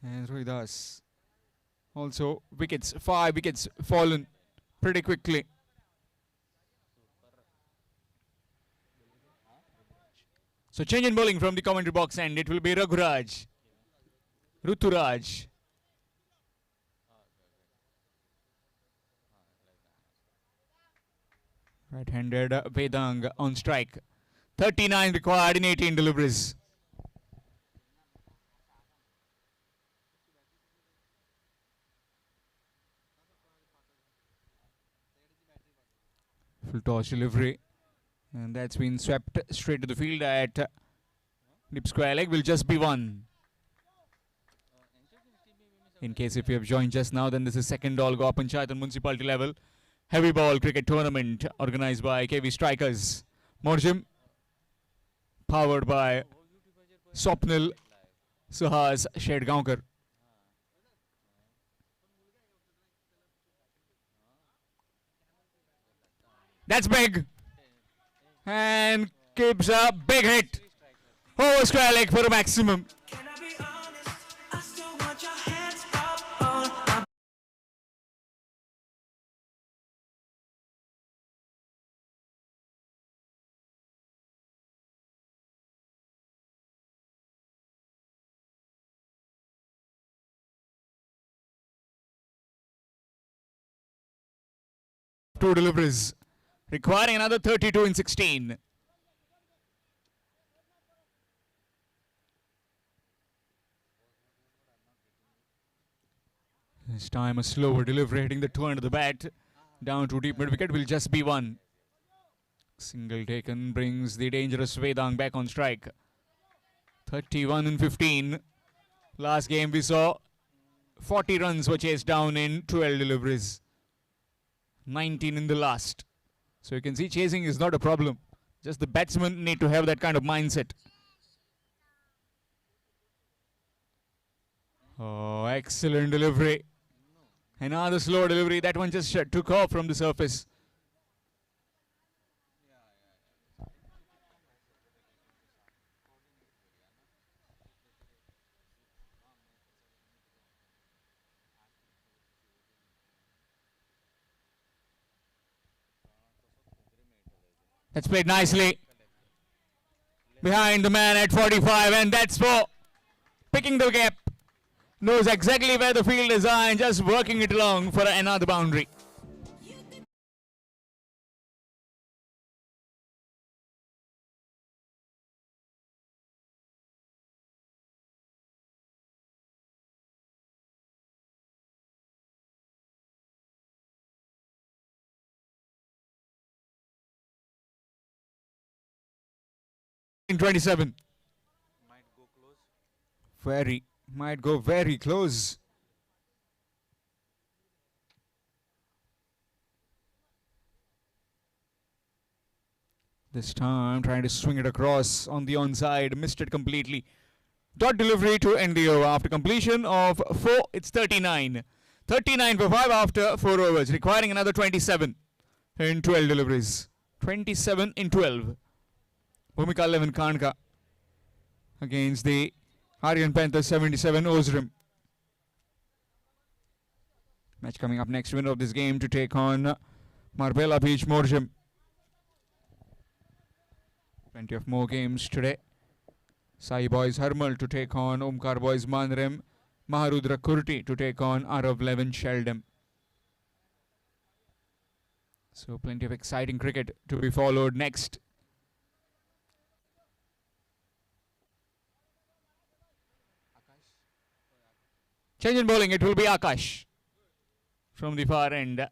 and Rohidas. Also wickets, 5 wickets fallen pretty quickly. So change in bowling from the commentary box, and it will be Raghuraj, Ruturaj, right-handed Vedang on strike. 39 required in 18 deliveries. Full toss delivery, and that's been swept straight to the field at deep square leg. Will just be 1. In case if you have joined just now, then this is second Dolgo Panchayat and municipality level heavy ball cricket tournament organised by KV Strikers. Morjim, powered by Swapnil Suhas Shedgaonkar. That's big, and gives a big hit over square leg for a maximum. Can I be honest? I still want your hands up on. Two deliveries, requiring another 32 in 16. This time a slower delivery, hitting the turn of the bat down to deep mid wicket. Will just be 1. Single taken brings the dangerous Vedang back on strike. 31 in 15. Last game we saw 40 runs were chased down in 12 deliveries. 19 in the last. So you can see chasing is not a problem. Just the batsmen need to have that kind of mindset. Oh, excellent delivery. Another slow delivery. That one just took off from the surface. That's played nicely. Behind the man at 45, and that's for picking the gap. Knows exactly where the field is and just working it along for another boundary. In 27. Might go very close. This time trying to swing it across on the onside, missed it completely. Dot delivery to end the over. After completion of 4, it's 39. 39 for 5 after 4 overs, requiring another 27 in 12 deliveries. 27 in 12. Bhumika 11 Karnka against the Aryan Panthers 77 Osrim. Match coming up next. Winner of this game to take on Marbella Beach Morjim. Plenty of more games today. Sai Boys Harmal to take on Omkar Boys Manrem. Maharudra Kurti to take on Arav 11 Sheldon. So plenty of exciting cricket to be followed next. Change in bowling, it will be Akash. from the far end.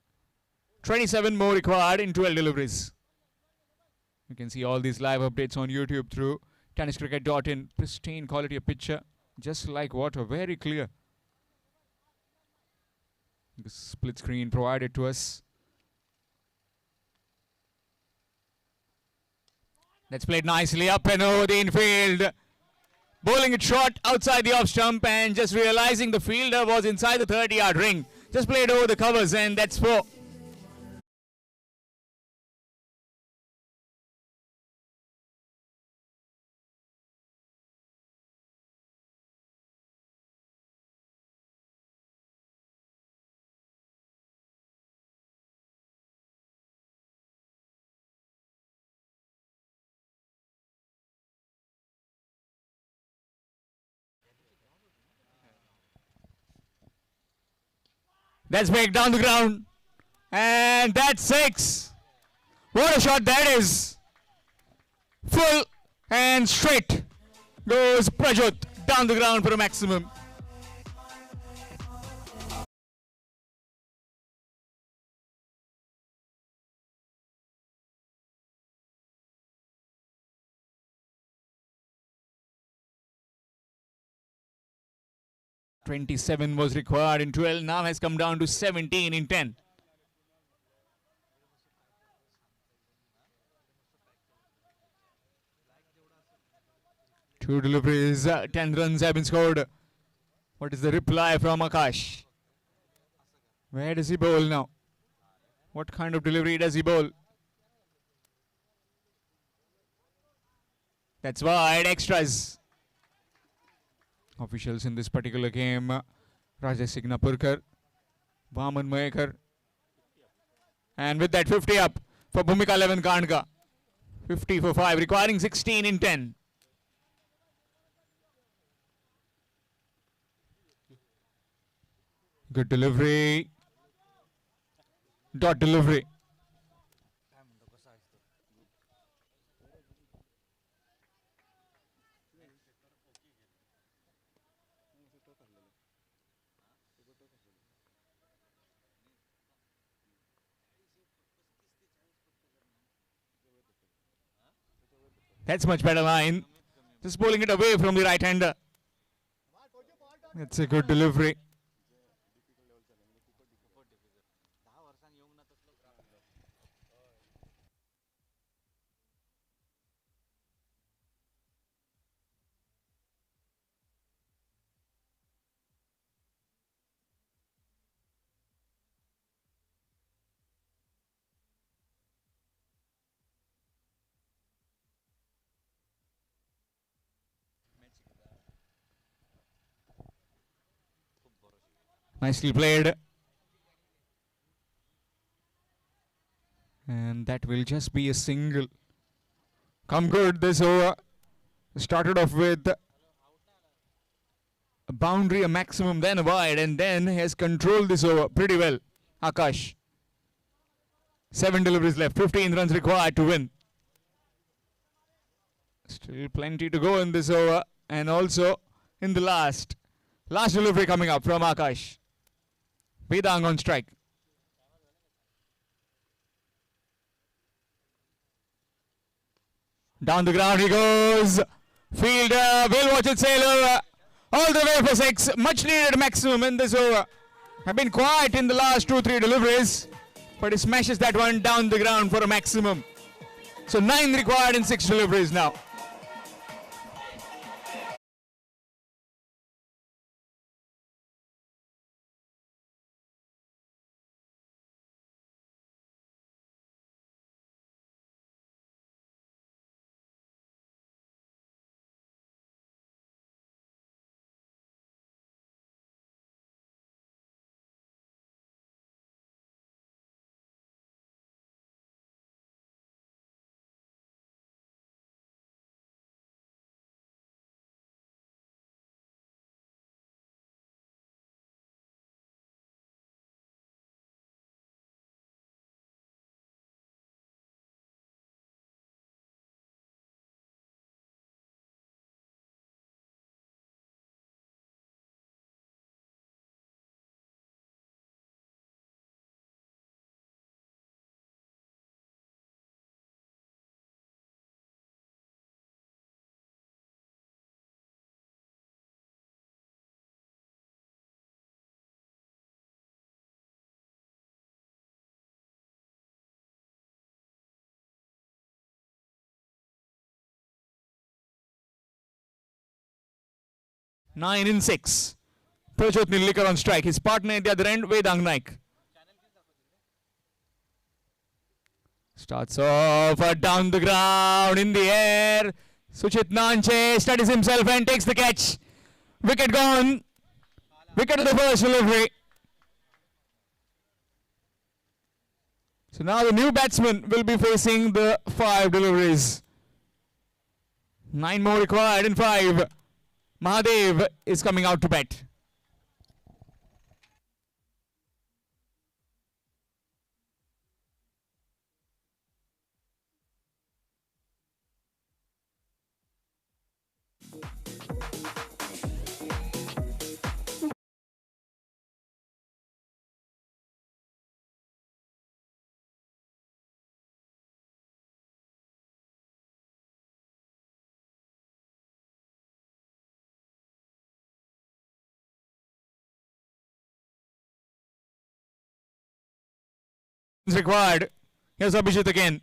27 more required in 12 deliveries. You can see all these live updates on YouTube through tenniscricket.in. Pristine quality of picture, just like water, very clear. The split screen provided to us. That's played nicely up and over the infield. Bowling it short outside the off stump and just realizing the fielder was inside the 30-yard ring. Just played over the covers and that's 4. That's back down the ground. And that's 6. What a shot that is. Full and straight goes Prajot down the ground for a maximum. .27 was required in 12, now has come down to 17 in 10. Two deliveries, 10 runs have been scored. What is the reply from Akash? Where does he bowl now? What kind of delivery does he bowl? That's wide, extras. Officials in this particular game, Rajesh Signapurkar, Vaman Mayekar. And with that 50 up for Bhumika 11 Kandka. 50 for 5, requiring 16 in 10. Good delivery. Dot delivery. That's much better line. Just bowling it away from the right-hander. That's a good delivery. Nicely played. And that will just be a single. Come good this over. Started off with a boundary, a maximum, then a wide, and then has controlled this over pretty well. Akash. 7 deliveries left, 15 runs required to win. Still plenty to go in this over, and also in the last delivery coming up from Akash. Vedang on strike. Down the ground he goes. Fielder will watch it sail over. All the way for 6. Much needed maximum in this over. Have been quiet in the last 2-3 deliveries, but he smashes that one down the ground for a maximum. So 9 required in 6 deliveries now. 9 in 6. Prajot Nillikar on strike. His partner at the other end, Vedang Naik. Starts off down the ground, in the air. Suchit Nanche steadies himself and takes the catch. Wicket gone. Wicket to the first delivery. So now the new batsman will be facing the 5 deliveries. 9 more required in 5. Mahadev is coming out to bat. Required. Here's Abhijit again.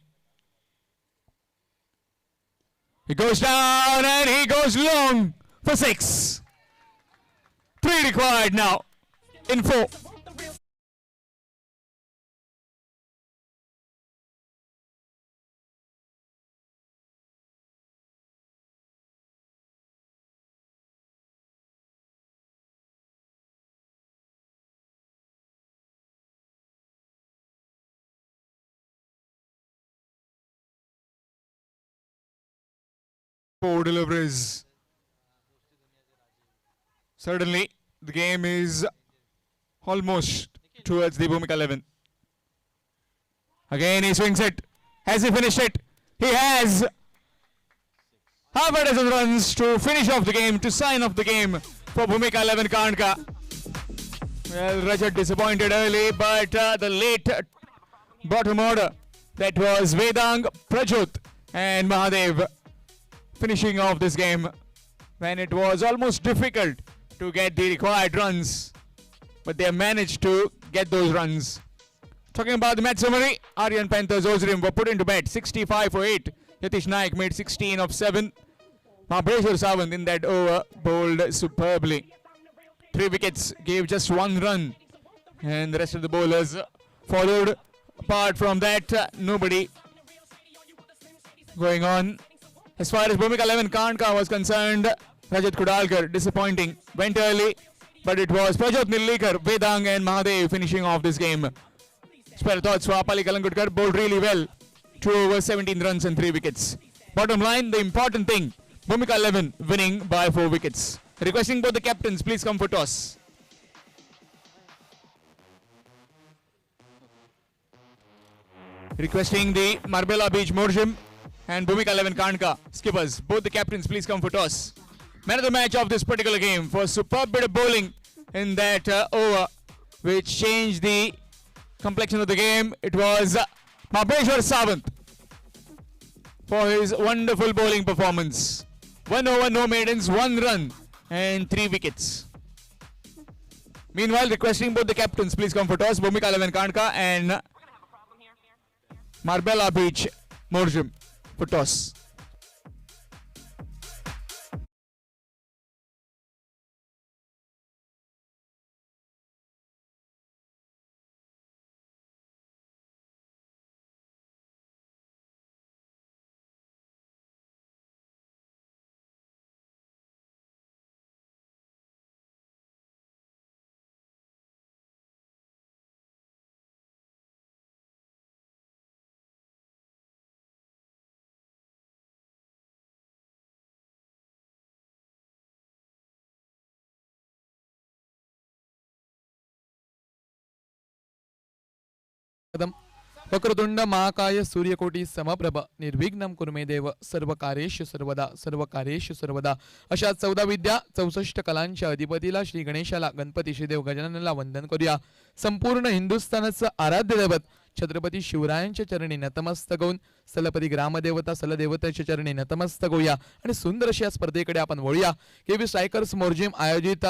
He goes down and he goes long for 6. 3 required now in 4. Four deliveries. Certainly, the game is almost towards the Bhumika 11. Again, he swings it. Has he finished it? He has. Half a dozen runs to finish off the game, to sign off the game for Bhumika 11 Karnka. Well, Rajat disappointed early, but the late bottom order, that was Vedang, Prajot and Mahadev, finishing off this game when it was almost difficult to get the required runs, but they managed to get those runs. Talking about the match summary, Aryan Panthers Ozrim were put into bed 65 for 8. Yatish Naik made 16 of 7. Mahabreshwar Sawant in that over bowled superbly. 3 wickets, gave just 1 run, and the rest of the bowlers followed. Apart from that, nobody going on. As far as Bhumika 11 Karnka was concerned, Rajat Kudalkar disappointing, went early, but it was Prajot Nillikar, Vedang and Mahadev finishing off this game. Spare thoughts for Apali Kalangudkar, bowled really well. 2 overs, 17 runs and 3 wickets. Bottom line, the important thing, Bhumika 11 winning by 4 wickets. Requesting both the captains, please come for toss. Requesting the Marbella Beach Morjim and Bhumika 11 Karnka skippers, both the captains, please come for toss. Man of the match of this particular game for superb bit of bowling in that over, which changed the complexion of the game. It was Mahabreshwar Sawant for his wonderful bowling performance. 1 over, no maidens, 1 run and 3 wickets. Meanwhile, requesting both the captains, please come for toss. Bhumika 11 Karnka and Marbella Beach Morjim for toss. Vakratunda महाकाय सूर्यकोटी समप्रभ निर्विघ्नं कुरु मे देव सर्वकार्येषु सर्वदा अशा 14 विद्या 64 कलांच्या अधिपतीला श्री गणेशाला गणपती श्रीदेव गजाननाला वंदन करूया. संपूर्ण हिंदुस्थानाचं आराध्य दैवत छत्रपती शिवरायांच्या चरणी नतमस्तक होऊन स्थलपती ग्रामदेवता सलदेवतेच्या चरणी नतमस्तक होऊया आणि सुंदर अशा स्पर्धेकडे आपण वळूया. केवी स्ट्रायकर्स मोर्जिम आयोजित